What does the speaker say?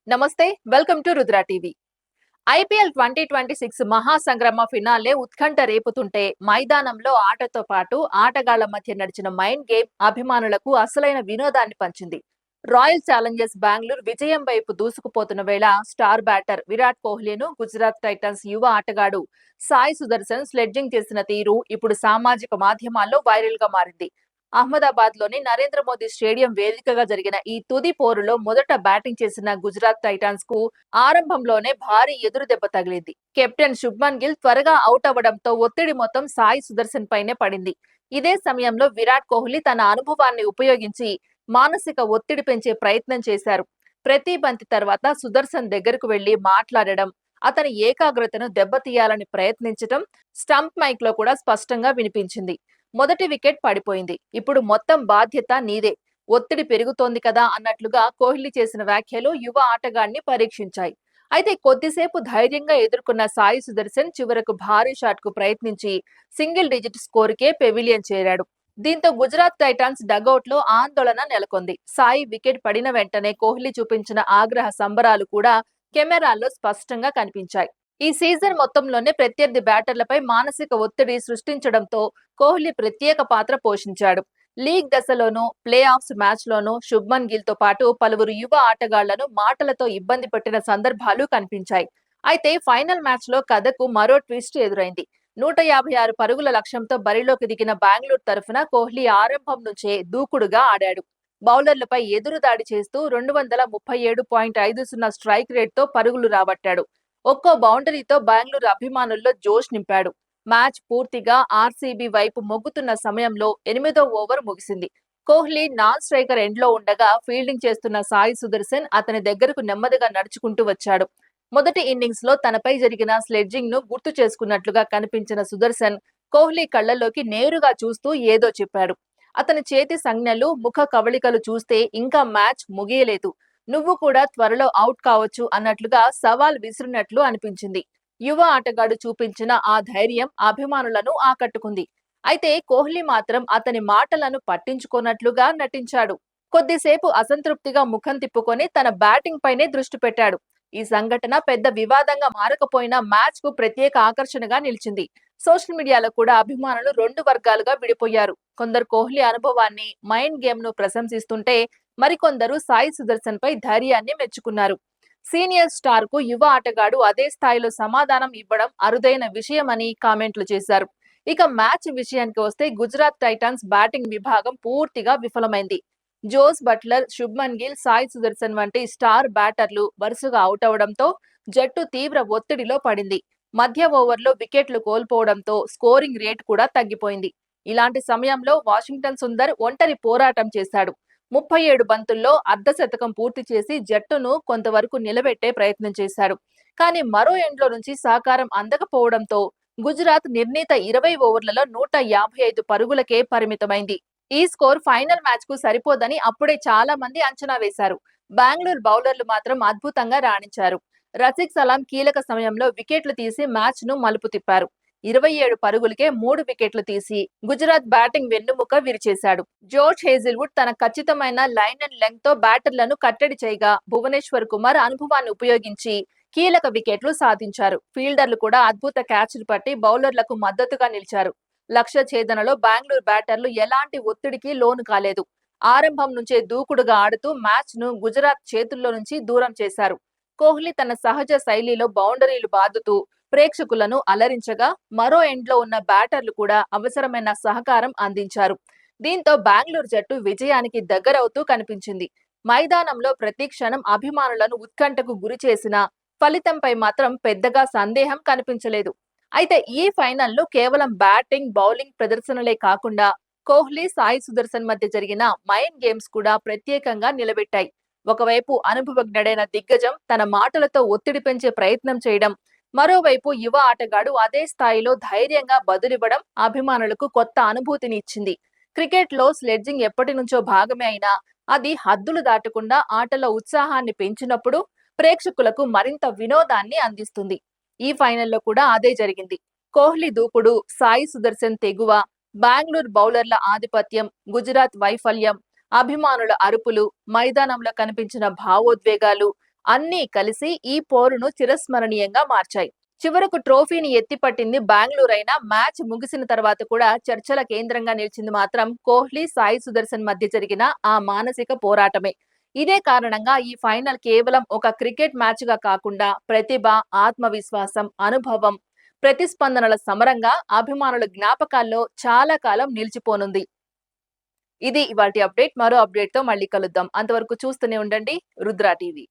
నమస్తే, welcome to Rudra TV. IPL 2026 మహాసంగ్రామ finale ఉత్కంఠ రేపుతుంటే మైదానంలో ఆటతో పాటు ఆటగాళ్ల మధ్య నడిచిన మైండ్ గేమ్ అభిమానులకు అసలైన వినోదాన్ని పంచింది. రాయల్ ఛాలెంజర్స్ బెంగళూరు విజయం వైపు దూసుకుపోతున్న వేళ స్టార్ బ్యాటర్ విరాట్ కోహ్లీను గుజరాత్ టైటన్స్ యువ ఆటగాడు సాయి సుదర్శన్ స్లెడ్జింగ్ చేసిన తీరు ఇప్పుడు సామాజిక మాధ్యమాల్లో వైరల్ గా మారింది. అహ్మదాబాద్ లోని నరేంద్ర మోదీ స్టేడియం వేదికగా జరిగిన ఈ తుది పోరులో మొదట బ్యాటింగ్ చేసిన గుజరాత్ టైటాన్స్ కు ఆరంభంలోనే భారీ ఎదురు దెబ్బ తగిలింది. కెప్టెన్ శుభ్మన్ గిల్ త్వరగా అవుట్ అవ్వడంతో ఒత్తిడి మొత్తం సాయి సుదర్శన్ పైనే పడింది. ఇదే సమయంలో విరాట్ కోహ్లీ తన అనుభవాన్ని ఉపయోగించి మానసిక ఒత్తిడి పెంచే ప్రయత్నం చేశారు. ప్రతి బంతి తర్వాత సుదర్శన్ దగ్గరకు వెళ్లి మాట్లాడడం, అతని ఏకాగ్రతను దెబ్బతీయాలని ప్రయత్నించడం స్టంప్ మైక్ లో కూడా స్పష్టంగా వినిపించింది. మొదటి వికెట్ పడిపోయింది. ఇప్పుడు మొత్తం బాధ్యత నీదే. ఒత్తిడి పెరుగుతోంది కదా అన్నట్లుగా కోహ్లీ చేసిన వ్యాఖ్యలు యువ ఆటగాడిని పరీక్షించాయి. అయితే కొద్దిసేపు ధైర్యంగా ఎదుర్కొన్న సాయి సుదర్శన్ చివరకు భారీ షాట్ కు ప్రయత్నించి సింగిల్ డిజిట్ స్కోరుకే పెవిలియన్ చేరాడు. దీంతో గుజరాత్ టైటాన్స్ డగౌట్ లో ఆందోళన నెలకొంది. సాయి వికెట్ పడిన వెంటనే కోహ్లీ చూపించిన ఆగ్రహ సంబరాలు కూడా కెమెరాల్లో స్పష్టంగా కనిపించాయి. ఈ సీజన్ మొత్తంలోనే ప్రత్యర్థి బ్యాటర్లపై మానసిక ఒత్తిడి సృష్టించడంతో కోహ్లీ ప్రత్యేక పాత్ర పోషించాడు. లీగ్ దశలోనూ, ప్లే ఆఫ్స్ మ్యాచ్ లోనూ శుభ్మన్ గిల్ తో పాటు పలువురు యువ ఆటగాళ్లను మాటలతో ఇబ్బంది పెట్టిన సందర్భాలు కనిపించాయి. అయితే ఫైనల్ మ్యాచ్ లో కథకు మరో ట్విస్ట్ ఎదురైంది. 156 పరుగుల లక్ష్యంతో బరిలోకి దిగిన బెంగళూరు తరఫున కోహ్లీ ఆరంభం నుంచే దూకుడుగా ఆడాడు. బౌలర్లపై ఎదురుదాడి చేస్తూ 237.50 స్ట్రైక్ రేట్ తో పరుగులు రాబట్టాడు. ఒక్కో బౌండరీతో బెంగళూరు అభిమానుల్లో జోష్ నింపాడు. మ్యాచ్ పూర్తిగా ఆర్సీబీ వైపు మొగ్గుతున్న సమయంలో 8వ ఓవర్ ముగిసింది. కోహ్లీ నాన్ స్ట్రైకర్ ఎండ్లో ఉండగా ఫీల్డింగ్ చేస్తున్న సాయి సుదర్శన్ అతని దగ్గరకు నెమ్మదిగా నడుచుకుంటూ వచ్చాడు. మొదటి ఇన్నింగ్స్ లో తనపై జరిగిన స్లెడ్జింగ్ ను గుర్తు చేసుకున్నట్లుగా కనిపించిన సుదర్శన్ కోహ్లీ కళ్లలోకి నేరుగా చూస్తూ ఏదో చెప్పాడు. అతని చేతి సంజ్ఞలు, ముఖ కవళికలు చూస్తే ఇంకా మ్యాచ్ ముగియలేదు. నువ్వు కూడా త్వరలో అవుట్ కావచ్చు అన్నట్లుగా సవాల్ విసిరినట్లు అనిపించింది. యువ ఆటగాడు చూపించిన ఆ ధైర్యం అభిమానులను ఆకట్టుకుంది. అయితే కోహ్లీ మాత్రం అతని మాటలను పట్టించుకోనట్లుగా నటించాడు. కొద్దిసేపు అసంతృప్తిగా ముఖం తిప్పుకొని తన బ్యాటింగ్ పైనే దృష్టి పెట్టాడు. ఈ సంఘటన పెద్ద వివాదంగా మారకపోయినా మ్యాచ్ కు ప్రత్యేక ఆకర్షణగా నిలిచింది. సోషల్ మీడియాలో కూడా అభిమానులు రెండు వర్గాలుగా విడిపోయారు. కొందరు కోహ్లీ అనుభవాన్ని, మైండ్ గేమ్ ను ప్రశంసిస్తుంటే మరికొందరు సాయి సుదర్శన్ పై ధైర్యాన్ని మెచ్చుకున్నారు. సీనియర్ స్టార్ కు యువ ఆటగాడు అదే స్థాయిలో సమాధానం ఇవ్వడం అరుదైన విషయమని కామెంట్లు చేశారు. ఇక మ్యాచ్ విషయానికి వస్తే గుజరాత్ టైటాన్స్ బ్యాటింగ్ విభాగం పూర్తిగా విఫలమైంది. జోస్ బట్లర్, శుభ్మన్ గిల్, సాయి సుదర్శన్ వంటి స్టార్ బ్యాటర్లు వరుసగా అవుట్ అవడంతో జట్టు తీవ్ర ఒత్తిడిలో పడింది. మధ్య ఓవర్లో వికెట్లు కోల్పోవడంతో స్కోరింగ్ రేట్ కూడా తగ్గిపోయింది. ఇలాంటి సమయంలో వాషింగ్టన్ సుందర్ ఒంటరి పోరాటం చేశాడు. 37 బంతుల్లో అర్ధశతకం పూర్తి చేసి జట్టును కొంతవరకు నిలబెట్టే ప్రయత్నం చేశాడు. కానీ మరో ఎండ్లో నుంచి సహకారం అందకపోవడంతో గుజరాత్ నిర్ణీత 20 ఓవర్లలో 155 పరుగులకే పరిమితమైంది. ఈ స్కోర్ ఫైనల్ మ్యాచ్ కు సరిపోదని అప్పుడే చాలా మంది అంచనా వేశారు. బెంగళూరు బౌలర్లు మాత్రం అద్భుతంగా రాణించారు. రసిక్ సలాం కీలక సమయంలో వికెట్లు తీసి మ్యాచ్ ను మలుపు తిప్పారు. 27 పరుగులకే 3 వికెట్లు తీసి గుజరాత్ బ్యాటింగ్ వెన్నుముక విరిచేశాడు. జోర్జ్ హేజిల్వుడ్ తన ఖచ్చితమైన లైన్ అండ్ లెంగ్త్ తో బ్యాటర్లను కట్టడి చేయగా భువనేశ్వర్ కుమార్ అనుభవాన్ని ఉపయోగించి కీలక వికెట్లు సాధించారు. ఫీల్డర్లు కూడా అద్భుత క్యాచ్లు పట్టి బౌలర్లకు మద్దతుగా నిలిచారు. లక్ష్య ఛేదనలో బెంగళూరు బ్యాటర్లు ఎలాంటి ఒత్తిడికి లోను కాలేదు. ఆరంభం నుంచే దూకుడుగా ఆడుతూ మ్యాచ్ ను గుజరాత్ చేతుల్లో నుంచి దూరం చేశారు. కోహ్లీ తన సహజ శైలిలో బౌండరీలు బాదుతూ ప్రేక్షకులను అలరించగా మరో ఎండ్లో ఉన్న బ్యాటర్లు కూడా అవసరమైన సహకారం అందించారు. దీంతో బెంగళూరు జట్టు విజయానికి దగ్గరవుతూ కనిపించింది. మైదానంలో ప్రతి క్షణం అభిమానులను ఉత్కంఠకు గురిచేసిన ఫలితంపై మాత్రం పెద్దగా సందేహం కనిపించలేదు. అయితే ఈ ఫైనల్లో కేవలం బ్యాటింగ్, బౌలింగ్ ప్రదర్శనలే కాకుండా కోహ్లీ, సాయి సుదర్శన్ మధ్య జరిగిన మైండ్ గేమ్స్ కూడా ప్రత్యేకంగా నిలబెట్టాయి. ఒకవైపు అనుభవజ్ఞుడైన దిగ్గజం తన మాటలతో ఒత్తిడి పెంచే ప్రయత్నం చేయడం, మరోవైపు యువ ఆటగాడు అదే స్థాయిలో ధైర్యంగా బదులివ్వడం అభిమానులకు కొత్త అనుభూతిని ఇచ్చింది. క్రికెట్ లో స్లెడ్జింగ్ ఎప్పటి నుంచో భాగమే అయినా అది హద్దులు దాటకుండా ఆటలో ఉత్సాహాన్ని పెంచినప్పుడు ప్రేక్షకులకు మరింత వినోదాన్ని అందిస్తుంది. ఈ ఫైనల్లో కూడా అదే జరిగింది. కోహ్లీ దూకుడు, సాయి సుదర్శన్ తెగువ, బెంగళూరు బౌలర్ల ఆధిపత్యం, గుజరాత్ వైఫల్యం, అభిమానుల అరుపులు, మైదానంలో కనిపించిన భావోద్వేగాలు, అన్నీ కలిసి ఈ పోరును చిరస్మరణీయంగా మార్చాయి. చివరకు ట్రోఫీని ఎత్తిపట్టింది బెంగళూరు అయినా మ్యాచ్ ముగిసిన తర్వాత కూడా చర్చల కేంద్రంగా నిలిచింది మాత్రం కోహ్లీ, సాయి సుదర్శన్ మధ్య జరిగిన ఆ మానసిక పోరాటమే. ఇదే కారణంగా ఈ ఫైనల్ కేవలం ఒక క్రికెట్ మ్యాచ్‌గా కాకుండా ప్రతిభ, ఆత్మవిశ్వాసం, అనుభవం, ప్రతిస్పందనల సమరంగా అభిమానుల జ్ఞాపకాల్లో చాలా కాలం నిలిచిపోనుంది. ఇది ఇవాల్టి అప్డేట్. మరో అప్డేట్‌తో మళ్ళీ కలుద్దాం. అంతవరకు చూస్తూనే ఉండండి రుద్ర టీవీ.